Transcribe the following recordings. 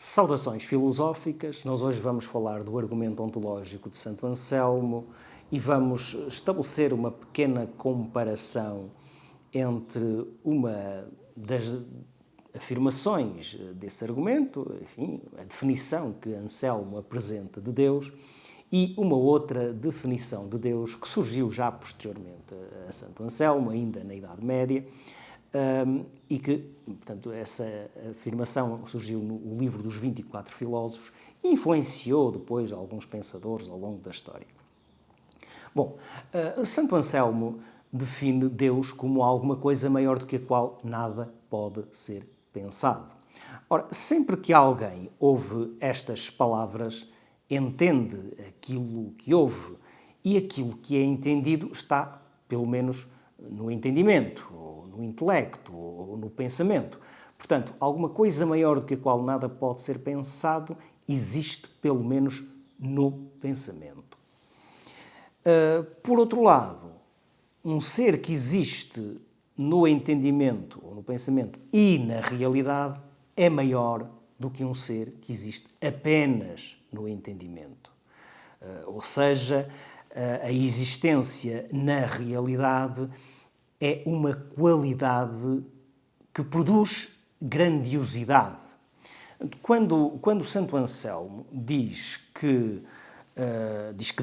Saudações filosóficas, nós hoje vamos falar do argumento ontológico de Santo Anselmo e vamos estabelecer uma pequena comparação entre uma das afirmações desse argumento, enfim, a definição que Anselmo apresenta de Deus, e uma outra definição de Deus que surgiu já posteriormente a Santo Anselmo, ainda na Idade Média, e que, portanto, essa afirmação surgiu no livro dos 24 filósofos e influenciou depois alguns pensadores ao longo da história. Bom, Santo Anselmo define Deus como alguma coisa maior do que a qual nada pode ser pensado. Ora, sempre que alguém ouve estas palavras, entende aquilo que ouve, e aquilo que é entendido está, pelo menos, no entendimento, ou no intelecto, ou no pensamento. Portanto, alguma coisa maior do que a qual nada pode ser pensado existe, pelo menos, no pensamento. Por outro lado, um ser que existe no entendimento ou no pensamento e na realidade é maior do que um ser que existe apenas no entendimento. Ou seja, a existência na realidade é uma qualidade que produz grandiosidade. Quando Santo Anselmo diz que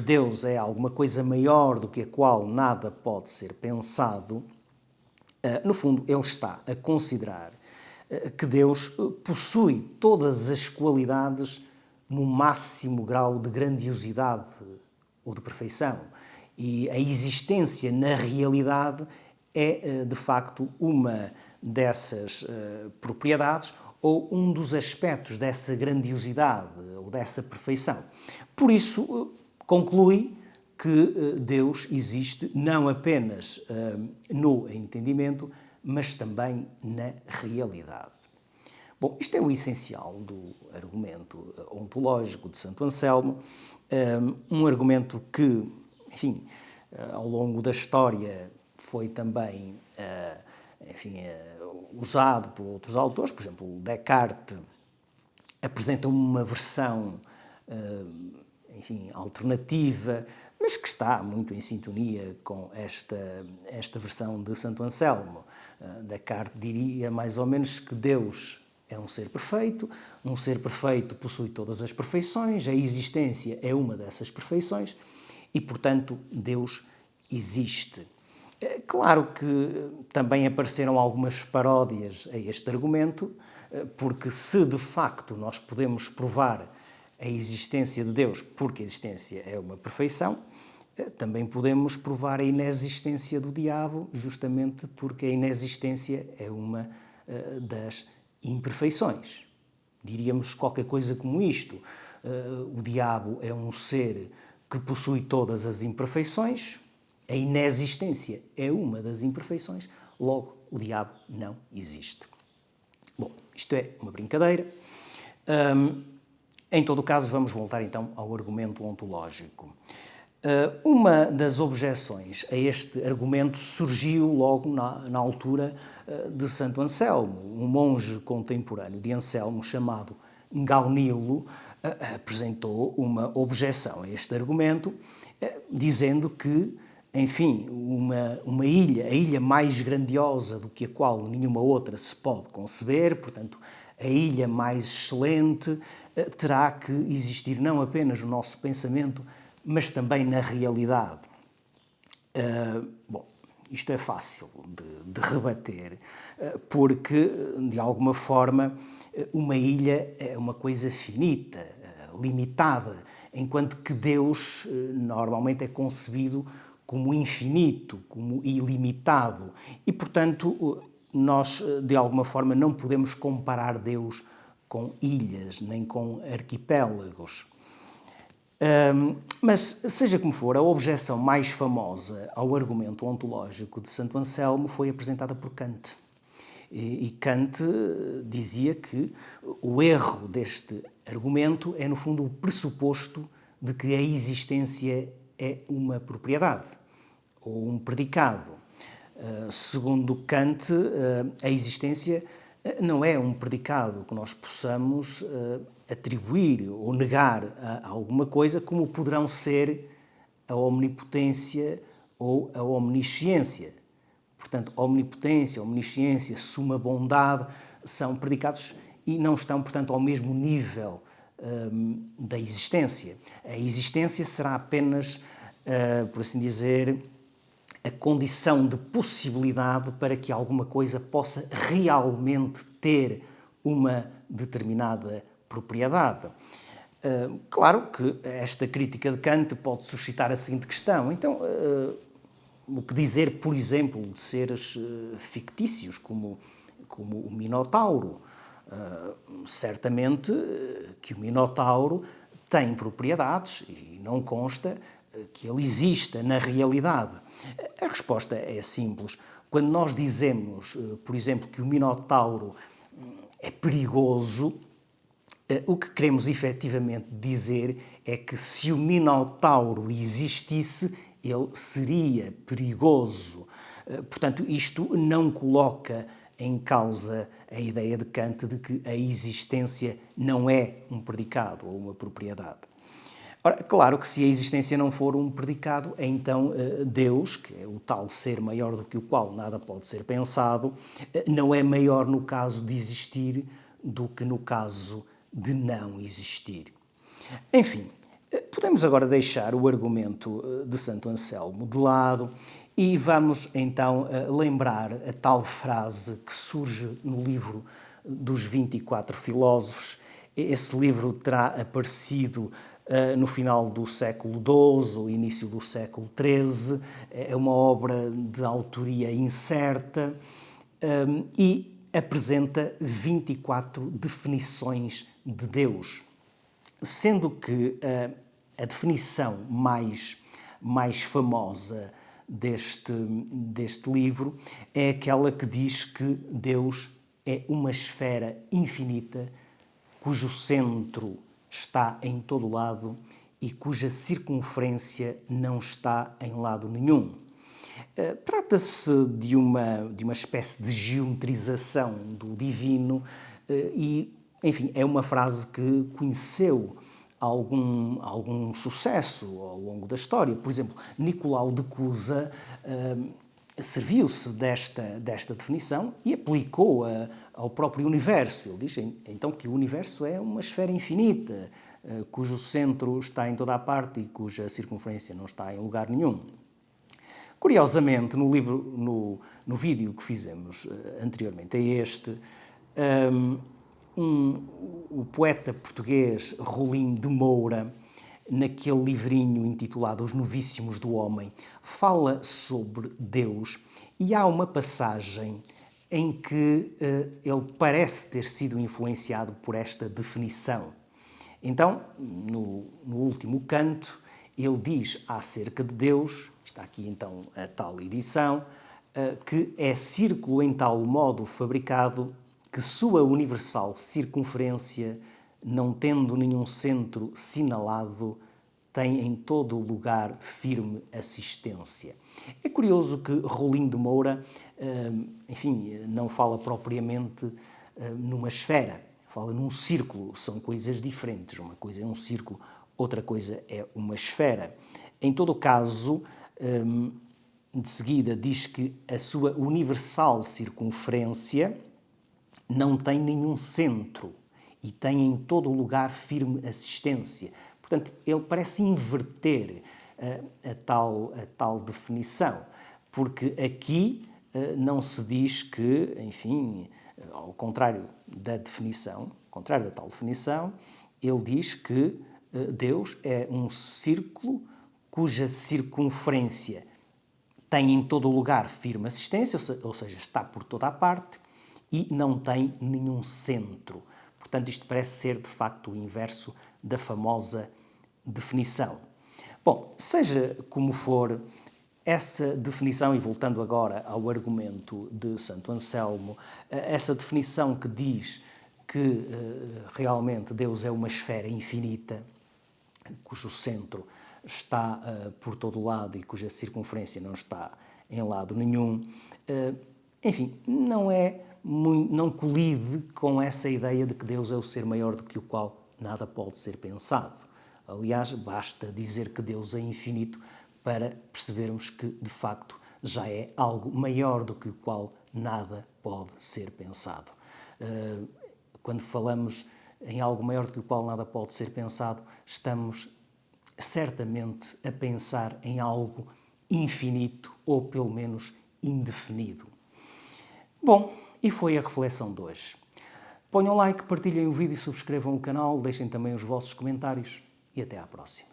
Deus é alguma coisa maior do que a qual nada pode ser pensado, no fundo ele está a considerar que Deus possui todas as qualidades no máximo grau de grandiosidade ou de perfeição. E a existência na realidade é, de facto, uma dessas propriedades ou um dos aspectos dessa grandiosidade ou dessa perfeição. Por isso, conclui que Deus existe não apenas no entendimento, mas também na realidade. Bom, isto é o essencial do argumento ontológico de Santo Anselmo, um argumento que, enfim, ao longo da história foi também, usado por outros autores. Por exemplo, Descartes apresenta uma versão, alternativa, mas que está muito em sintonia com esta versão de Santo Anselmo. Descartes diria mais ou menos que Deus é um ser perfeito possui todas as perfeições, a existência é uma dessas perfeições e, portanto, Deus existe. Claro que também apareceram algumas paródias a este argumento, porque se de facto nós podemos provar a existência de Deus porque a existência é uma perfeição, também podemos provar a inexistência do diabo justamente porque a inexistência é uma das imperfeições. Diríamos qualquer coisa como isto. O diabo é um ser que possui todas as imperfeições, a inexistência é uma das imperfeições, logo o diabo não existe. Bom, isto é uma brincadeira. Em todo o caso, vamos voltar então ao argumento ontológico. Uma das objeções a este argumento surgiu logo na altura de Santo Anselmo. Um monge contemporâneo de Anselmo, chamado Gaunilo, apresentou uma objeção a este argumento, dizendo que, enfim, uma ilha, a ilha mais grandiosa do que a qual nenhuma outra se pode conceber, portanto, a ilha mais excelente, terá que existir não apenas no nosso pensamento, mas também na realidade. Bom, isto é fácil de rebater, porque, de alguma forma, uma ilha é uma coisa finita, limitada, enquanto que Deus normalmente é concebido como infinito, como ilimitado. E, portanto, nós, de alguma forma, não podemos comparar Deus com ilhas, nem com arquipélagos. Mas, seja como for, a objeção mais famosa ao argumento ontológico de Santo Anselmo foi apresentada por Kant. E Kant dizia que o erro deste argumento é, no fundo, o pressuposto de que a existência é uma propriedade ou um predicado. Segundo Kant, a existência não é um predicado que nós possamos atribuir ou negar a alguma coisa, como poderão ser a omnipotência ou a omnisciência. Portanto, omnipotência, omnisciência, suma bondade, são predicados e não estão, portanto, ao mesmo nível da existência. A existência será apenas, por assim dizer, a condição de possibilidade para que alguma coisa possa realmente ter uma determinada propriedade. Claro que esta crítica de Kant pode suscitar a seguinte questão. Então, o que dizer, por exemplo, de seres fictícios, como o Minotauro? Certamente que o Minotauro tem propriedades e não consta que ele exista na realidade. A resposta é simples. Quando nós dizemos, por exemplo, que o Minotauro é perigoso, o que queremos efetivamente dizer é que se o Minotauro existisse, ele seria perigoso. Portanto, isto não coloca em causa a ideia de Kant de que a existência não é um predicado ou uma propriedade. Ora, claro que se a existência não for um predicado, então Deus, que é o tal ser maior do que o qual nada pode ser pensado, não é maior no caso de existir do que no caso de não existir. Enfim, podemos agora deixar o argumento de Santo Anselmo de lado e vamos então lembrar a tal frase que surge no livro dos 24 filósofos. Esse livro terá aparecido no final do século XII ou início do século XIII. É uma obra de autoria incerta e apresenta 24 definições de Deus, sendo que a definição mais famosa deste livro é aquela que diz que Deus é uma esfera infinita cujo centro está em todo lado e cuja circunferência não está em lado nenhum. Trata-se de uma espécie de geometrização do divino e, enfim, é uma frase que conheceu algum sucesso ao longo da história. Por exemplo, Nicolau de Cusa serviu-se desta definição e aplicou-a ao próprio universo. Ele diz então que o universo é uma esfera infinita, cujo centro está em toda a parte e cuja circunferência não está em lugar nenhum. Curiosamente, no vídeo que fizemos anteriormente a este, o poeta português Rolim de Moura, naquele livrinho intitulado Os Novíssimos do Homem, fala sobre Deus e há uma passagem em que ele parece ter sido influenciado por esta definição. Então, no último canto, ele diz acerca de Deus, está aqui então a tal edição, que é círculo em tal modo fabricado que sua universal circunferência, não tendo nenhum centro sinalado, tem em todo o lugar firme assistência. É curioso que Rolim de Moura, enfim, não fala propriamente numa esfera, fala num círculo, são coisas diferentes. Uma coisa é um círculo, outra coisa é uma esfera. Em todo o caso, de seguida diz que a sua universal circunferência não tem nenhum centro e tem em todo o lugar firme assistência. Portanto, ele parece inverter a tal definição, porque aqui não se diz que, enfim, ao contrário da definição, ao contrário da tal definição, ele diz que Deus é um círculo cuja circunferência tem em todo o lugar firme assistência, ou seja, está por toda a parte, e não tem nenhum centro. Portanto, isto parece ser, de facto, o inverso da famosa definição. Bom, seja como for, essa definição, e voltando agora ao argumento de Santo Anselmo, essa definição que diz que realmente Deus é uma esfera infinita, cujo centro está por todo o lado e cuja circunferência não está em lado nenhum, enfim, não é não colide com essa ideia de que Deus é o ser maior do que o qual nada pode ser pensado. Aliás, basta dizer que Deus é infinito para percebermos que, de facto, já é algo maior do que o qual nada pode ser pensado. Quando falamos em algo maior do que o qual nada pode ser pensado, estamos certamente a pensar em algo infinito ou, pelo menos, indefinido. Bom, e foi a reflexão de hoje. Ponham like, partilhem o vídeo, subscrevam o canal, deixem também os vossos comentários e até à próxima.